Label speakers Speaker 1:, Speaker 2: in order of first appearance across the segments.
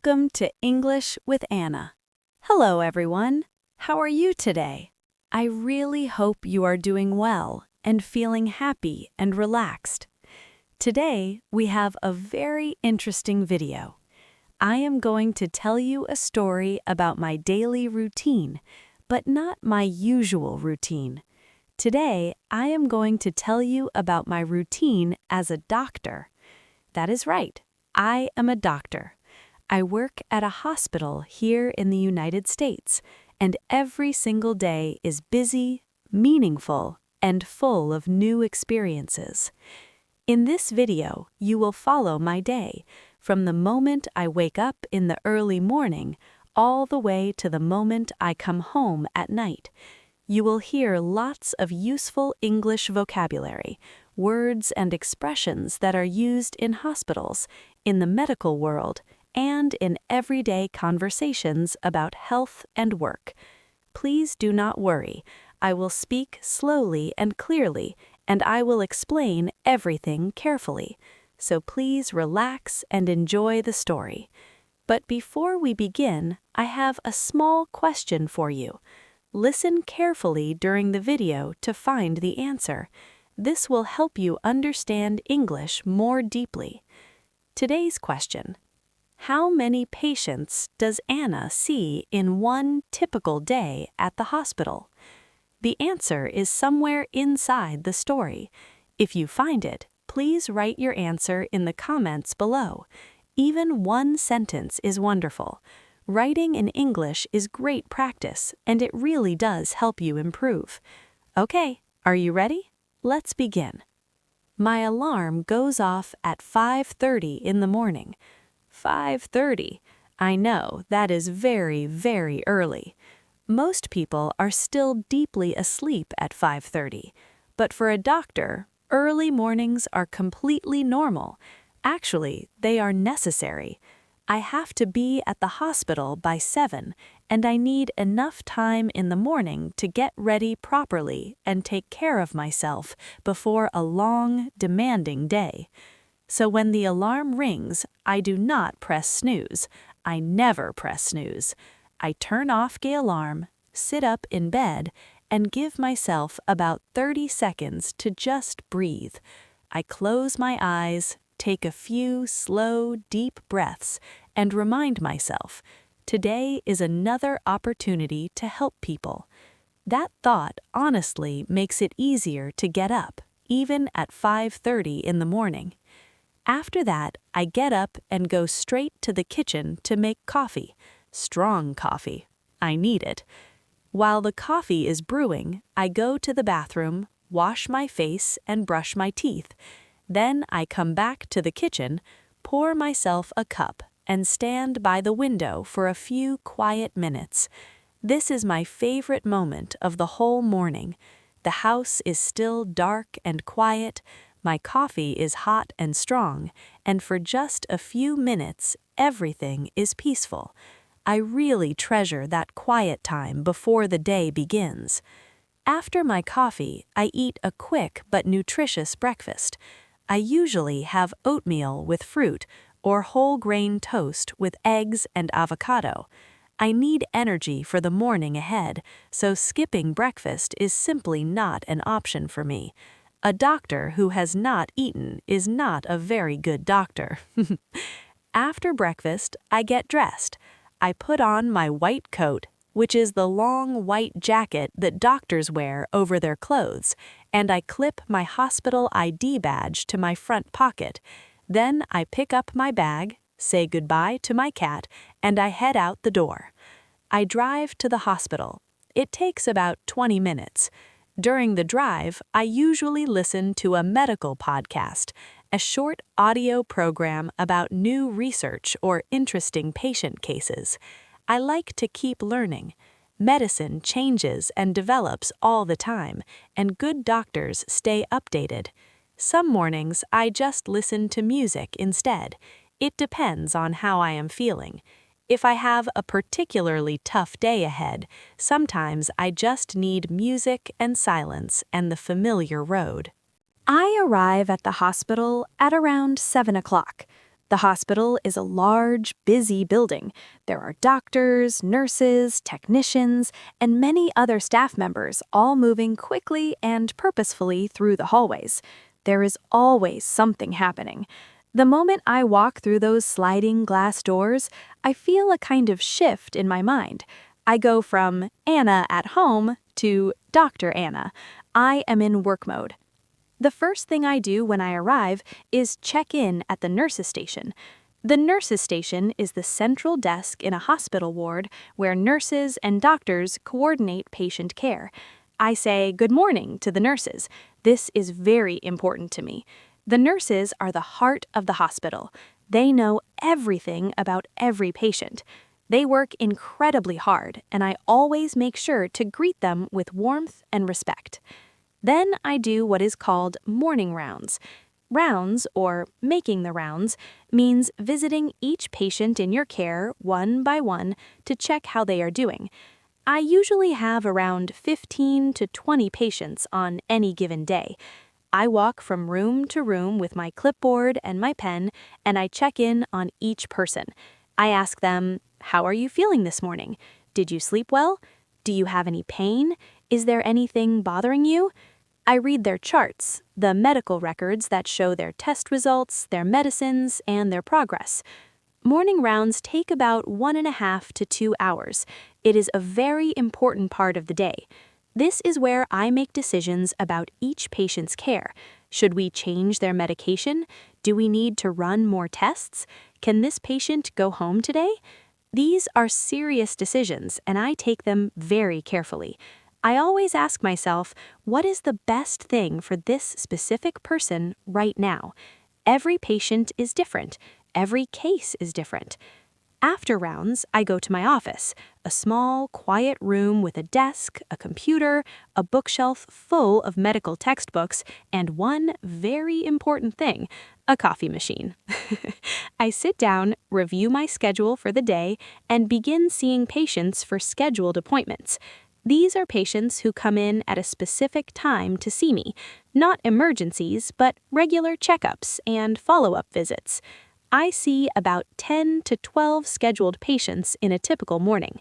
Speaker 1: Welcome to English with Anna. Hello, everyone. How are you today? I really hope you are doing well and feeling happy and relaxed. Today, we have a very interesting video. I am going to tell you a story about my daily routine, but not my usual routine. Today, I am going to tell you about my routine as a doctor. That is right, I am a doctor. I work at a hospital here in the United States, and every single day is busy, meaningful, and full of new experiences. In this video, you will follow my day, from the moment I wake up in the early morning all the way to the moment I come home at night. You will hear lots of useful English vocabulary, words and expressions that are used in hospitals, in the medical world, and in everyday conversations about health and work. Please do not worry. I will speak slowly and clearly, and I will explain everything carefully. So please relax and enjoy the story. But before we begin, I have a small question for you. Listen carefully during the video to find the answer. This will help you understand English more deeply. Today's question: how many patients does Anna see in one typical day at the hospital? The answer is somewhere inside the story. If you find it, please write your answer in the comments below. Even one sentence is wonderful. Writing in English is great practice, and it really does help you improve. Okay, are you ready? Let's begin. My alarm goes off at 5:30 in the morning. 5:30. I know, that is very, very early. Most people are still deeply asleep at 5:30, but for a doctor, early mornings are completely normal. Actually, they are necessary. I have to be at the hospital by 7, and I need enough time in the morning to get ready properly and take care of myself before a long, demanding day. So when the alarm rings, I do not press snooze. I never press snooze. I turn off the alarm, sit up in bed, and give myself about 30 seconds to just breathe. I close my eyes, take a few slow, deep breaths, and remind myself, today is another opportunity to help people. That thought honestly makes it easier to get up, even at 5:30 in the morning. After that, I get up and go straight to the kitchen to make coffee. Strong coffee. I need it. While the coffee is brewing, I go to the bathroom, wash my face, and brush my teeth. Then I come back to the kitchen, pour myself a cup, and stand by the window for a few quiet minutes. This is my favorite moment of the whole morning. The house is still dark and quiet. My coffee is hot and strong, and for just a few minutes, everything is peaceful. I really treasure that quiet time before the day begins. After my coffee, I eat a quick but nutritious breakfast. I usually have oatmeal with fruit or whole grain toast with eggs and avocado. I need energy for the morning ahead, so skipping breakfast is simply not an option for me. A doctor who has not eaten is not a very good doctor. After breakfast, I get dressed. I put on my white coat, which is the long white jacket that doctors wear over their clothes, and I clip my hospital ID badge to my front pocket. Then I pick up my bag, say goodbye to my cat, and I head out the door. I drive to the hospital. It takes about 20 minutes. During the drive, I usually listen to a medical podcast, a short audio program about new research or interesting patient cases. I like to keep learning. Medicine changes and develops all the time, and good doctors stay updated. Some mornings, I just listen to music instead. It depends on how I am feeling. If I have a particularly tough day ahead, sometimes I just need music and silence and the familiar road. I arrive at the hospital at around 7 o'clock. The hospital is a large, busy building. There are doctors, nurses, technicians, and many other staff members all moving quickly and purposefully through the hallways. There is always something happening. The moment I walk through those sliding glass doors, I feel a kind of shift in my mind. I go from Anna at home to Dr. Anna. I am in work mode. The first thing I do when I arrive is check in at the nurses' station. The nurses' station is the central desk in a hospital ward where nurses and doctors coordinate patient care. I say good morning to the nurses. This is very important to me. The nurses are the heart of the hospital. They know everything about every patient. They work incredibly hard, and I always make sure to greet them with warmth and respect. Then I do what is called morning rounds. Rounds, or making the rounds, means visiting each patient in your care one by one to check how they are doing. I usually have around 15 to 20 patients on any given day. I walk from room to room with my clipboard and my pen, and I check in on each person. I ask them, "How are you feeling this morning? Did you sleep well? Do you have any pain? Is there anything bothering you?" I read their charts, the medical records that show their test results, their medicines, and their progress. Morning rounds take about 1.5 to 2 hours. It is a very important part of the day. This is where I make decisions about each patient's care. Should we change their medication? Do we need to run more tests? Can this patient go home today? These are serious decisions, and I take them very carefully. I always ask myself, what is the best thing for this specific person right now? Every patient is different. Every case is different. After rounds, I go to my office, a small, quiet room with a desk, a computer, a bookshelf full of medical textbooks, and one very important thing, a coffee machine. I sit down, review my schedule for the day, and begin seeing patients for scheduled appointments. These are patients who come in at a specific time to see me, not emergencies, but regular checkups and follow-up visits. I see about 10 to 12 scheduled patients in a typical morning.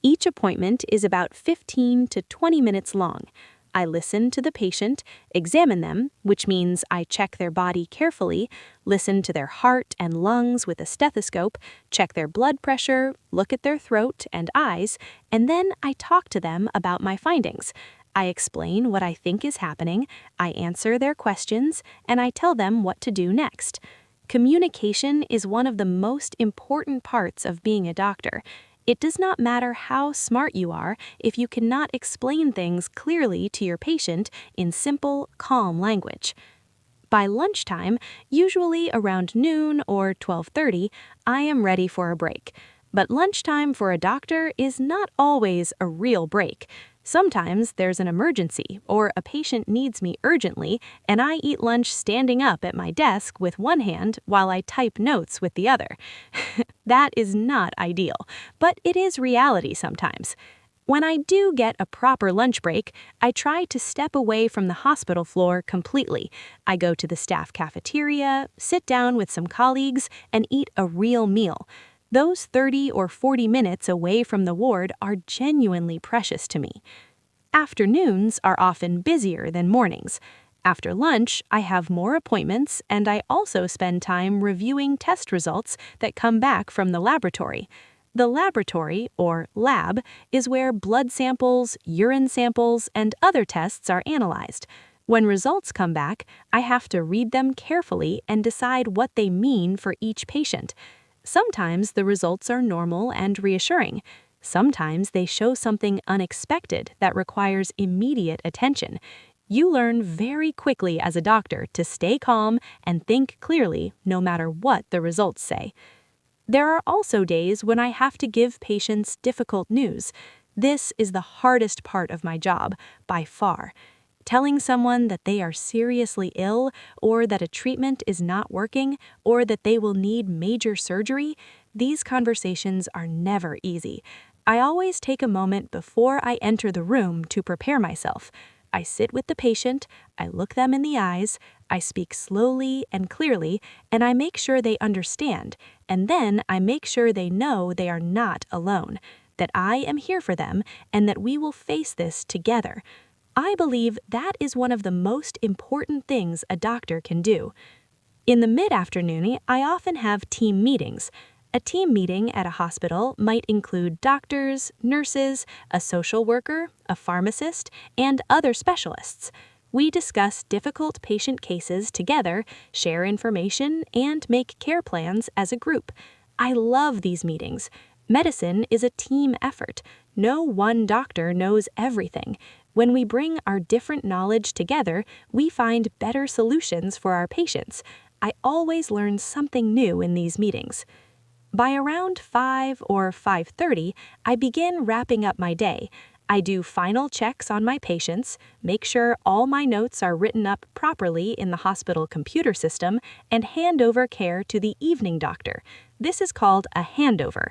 Speaker 1: Each appointment is about 15 to 20 minutes long. I listen to the patient, examine them, which means I check their body carefully, listen to their heart and lungs with a stethoscope, check their blood pressure, look at their throat and eyes, and then I talk to them about my findings. I explain what I think is happening, I answer their questions, and I tell them what to do next. Communication is one of the most important parts of being a doctor. It does not matter how smart you are if you cannot explain things clearly to your patient in simple, calm language. By lunchtime, usually around noon or 12:30, I am ready for a break. But lunchtime for a doctor is not always a real break. Sometimes there's an emergency or a patient needs me urgently, and I eat lunch standing up at my desk with one hand while I type notes with the other. That is not ideal, but it is reality sometimes. When I do get a proper lunch break, I try to step away from the hospital floor completely. I go to the staff cafeteria, sit down with some colleagues, and eat a real meal. Those 30 or 40 minutes away from the ward are genuinely precious to me. Afternoons are often busier than mornings. After lunch, I have more appointments, and I also spend time reviewing test results that come back from the laboratory. The laboratory, or lab, is where blood samples, urine samples, and other tests are analyzed. When results come back, I have to read them carefully and decide what they mean for each patient. Sometimes the results are normal and reassuring. Sometimes they show something unexpected that requires immediate attention. You learn very quickly as a doctor to stay calm and think clearly no matter what the results say. There are also days when I have to give patients difficult news. This is the hardest part of my job, by far. Telling someone that they are seriously ill, or that a treatment is not working, or that they will need major surgery, these conversations are never easy. I always take a moment before I enter the room to prepare myself. I sit with the patient, I look them in the eyes, I speak slowly and clearly, and I make sure they understand, and then I make sure they know they are not alone, that I am here for them, and that we will face this together. I believe that is one of the most important things a doctor can do. In the mid-afternoon, I often have team meetings. A team meeting at a hospital might include doctors, nurses, a social worker, a pharmacist, and other specialists. We discuss difficult patient cases together, share information, and make care plans as a group. I love these meetings. Medicine is a team effort. No one doctor knows everything. When we bring our different knowledge together, we find better solutions for our patients. I always learn something new in these meetings. By around 5 or 5:30, I begin wrapping up my day. I do final checks on my patients, make sure all my notes are written up properly in the hospital computer system, and hand over care to the evening doctor. This is called a handover.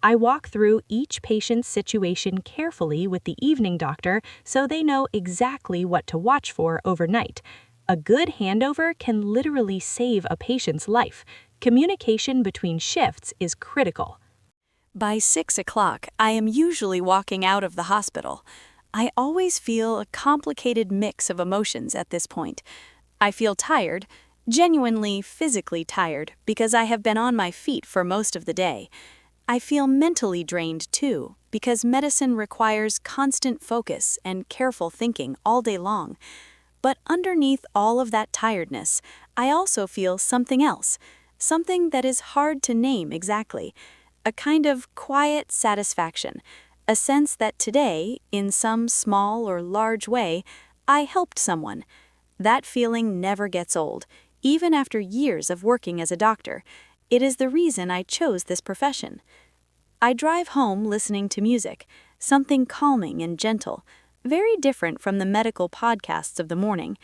Speaker 1: I walk through each patient's situation carefully with the evening doctor so they know exactly what to watch for overnight. A good handover can literally save a patient's life. Communication between shifts is critical. By 6 o'clock, I am usually walking out of the hospital. I always feel a complicated mix of emotions at this point. I feel tired, genuinely physically tired, because I have been on my feet for most of the day. I feel mentally drained too, because medicine requires constant focus and careful thinking all day long. But underneath all of that tiredness, I also feel something else, something that is hard to name exactly, a kind of quiet satisfaction, a sense that today, in some small or large way, I helped someone. That feeling never gets old, even after years of working as a doctor. It is the reason I chose this profession. I drive home listening to music, something calming and gentle, very different from the medical podcasts of the morning.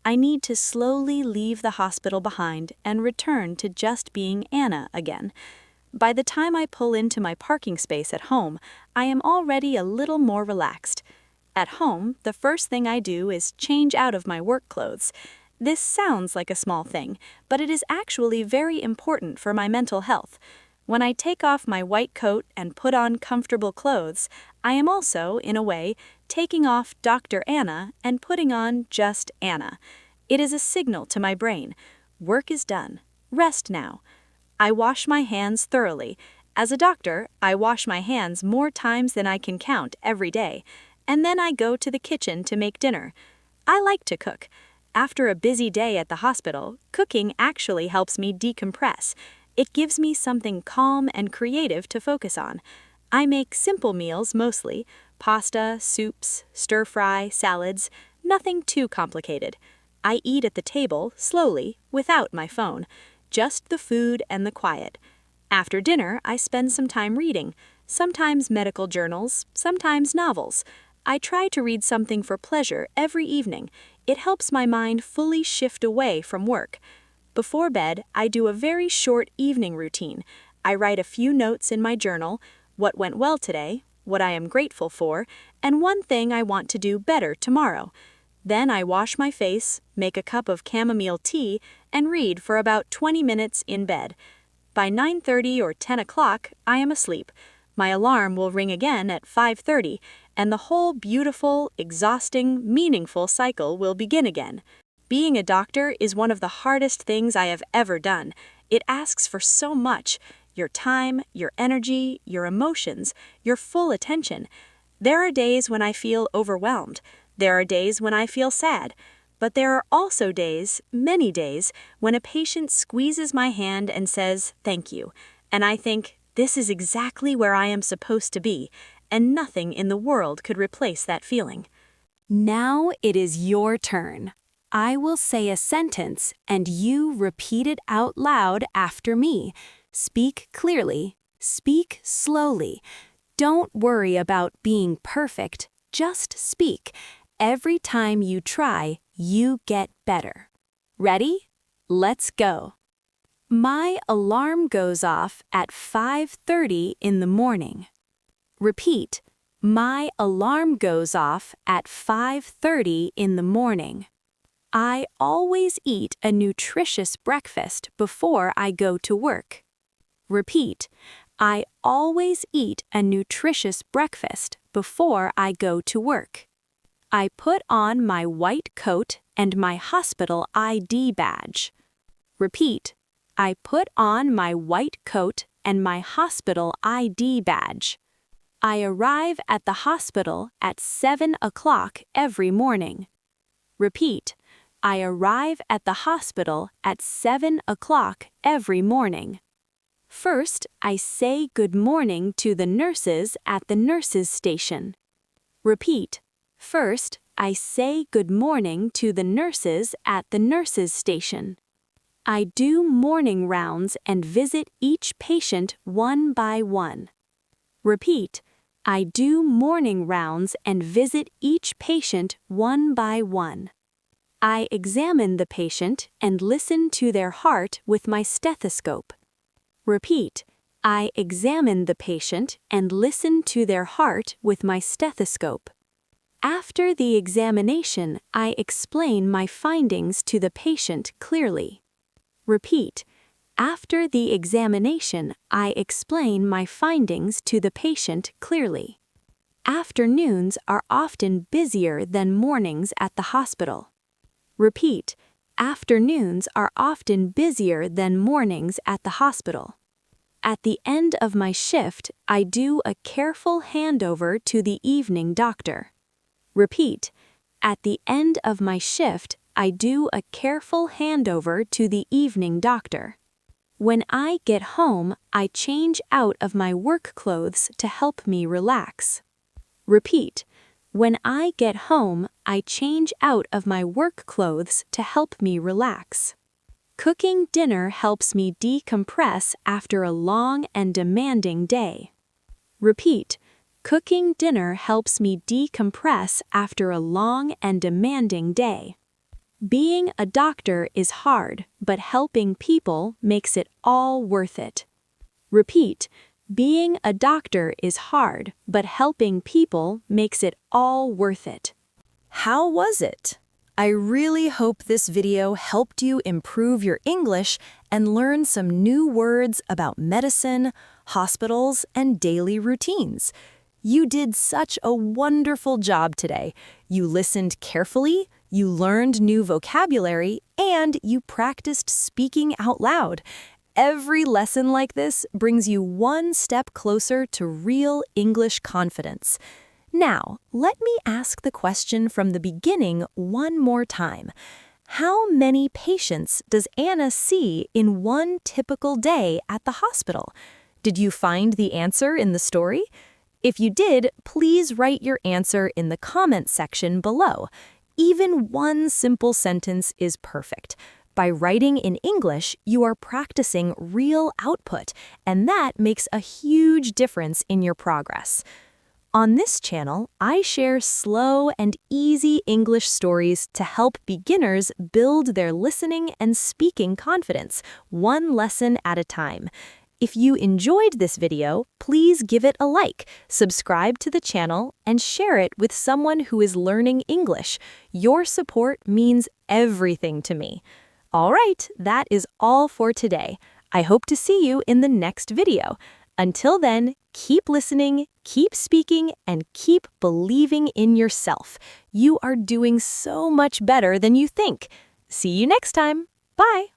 Speaker 1: I need to slowly leave the hospital behind and return to just being Anna again. By the time I pull into my parking space at home, I am already a little more relaxed. At home, the first thing I do is change out of my work clothes. This sounds like a small thing, but it is actually very important for my mental health. When I take off my white coat and put on comfortable clothes, I am also, in a way, taking off Dr. Anna and putting on just Anna. It is a signal to my brain. Work is done. Rest now. I wash my hands thoroughly. As a doctor, I wash my hands more times than I can count every day. And then I go to the kitchen to make dinner. I like to cook. After a busy day at the hospital, cooking actually helps me decompress. It gives me something calm and creative to focus on. I make simple meals mostly, pasta, soups, stir-fry, salads, nothing too complicated. I eat at the table, slowly, without my phone, just the food and the quiet. After dinner, I spend some time reading, sometimes medical journals, sometimes novels. I try to read something for pleasure every evening. It helps my mind fully shift away from work. Before bed, I do a very short evening routine. I write a few notes in my journal, what went well today, what I am grateful for, and one thing I want to do better tomorrow. Then I wash my face, make a cup of chamomile tea, and read for about 20 minutes in bed. By 9:30 or 10 o'clock, I am asleep. My alarm will ring again at 5:30, and the whole beautiful, exhausting, meaningful cycle will begin again. Being a doctor is one of the hardest things I have ever done. It asks for so much: your time, your energy, your emotions, your full attention. There are days when I feel overwhelmed. There are days when I feel sad. But there are also days, many days, when a patient squeezes my hand and says, "Thank you." And I think, this is exactly where I am supposed to be, and nothing in the world could replace that feeling. Now it is your turn. I will say a sentence, and you repeat it out loud after me. Speak clearly. Speak slowly. Don't worry about being perfect. Just speak. Every time you try, you get better. Ready? Let's go. My alarm goes off at 5:30 in the morning. Repeat. My alarm goes off at 5:30 in the morning. I always eat a nutritious breakfast before I go to work. Repeat, I always eat a nutritious breakfast before I go to work. I put on my white coat and my hospital ID badge. Repeat, I put on my white coat and my hospital ID badge. I arrive at the hospital at 7 o'clock every morning. Repeat, I arrive at the hospital at 7 o'clock every morning. First, I say good morning to the nurses at the nurses' station. Repeat, first, I say good morning to the nurses at the nurses' station. I do morning rounds and visit each patient one by one. Repeat, I do morning rounds and visit each patient one by one. I examine the patient and listen to their heart with my stethoscope. Repeat, I examine the patient and listen to their heart with my stethoscope. After the examination, I explain my findings to the patient clearly. Repeat, after the examination, I explain my findings to the patient clearly. Afternoons are often busier than mornings at the hospital. Repeat, afternoons are often busier than mornings at the hospital. At the end of my shift, I do a careful handover to the evening doctor. Repeat, at the end of my shift, I do a careful handover to the evening doctor. When I get home, I change out of my work clothes to help me relax. Repeat, when I get home, I change out of my work clothes to help me relax. Cooking dinner helps me decompress after a long and demanding day. Repeat, cooking dinner helps me decompress after a long and demanding day. Being a doctor is hard, but helping people makes it all worth it. Repeat, being a doctor is hard, but helping people makes it all worth it.
Speaker 2: How was it? I really hope this video helped you improve your English and learn some new words about medicine, hospitals, and daily routines. You did such a wonderful job today. You listened carefully, you learned new vocabulary, and you practiced speaking out loud. Every lesson like this brings you one step closer to real English confidence. Now, let me ask the question from the beginning one more time. How many patients does Anna see in one typical day at the hospital? Did you find the answer in the story? If you did, please write your answer in the comment section below. Even one simple sentence is perfect. By writing in English, you are practicing real output, and that makes a huge difference in your progress. On this channel, I share slow and easy English stories to help beginners build their listening and speaking confidence, one lesson at a time. If you enjoyed this video, please give it a like, subscribe to the channel, and share it with someone who is learning English. Your support means everything to me. All right, that is all for today. I hope to see you in the next video. Until then, keep listening, keep speaking, and keep believing in yourself. You are doing so much better than you think. See you next time. Bye.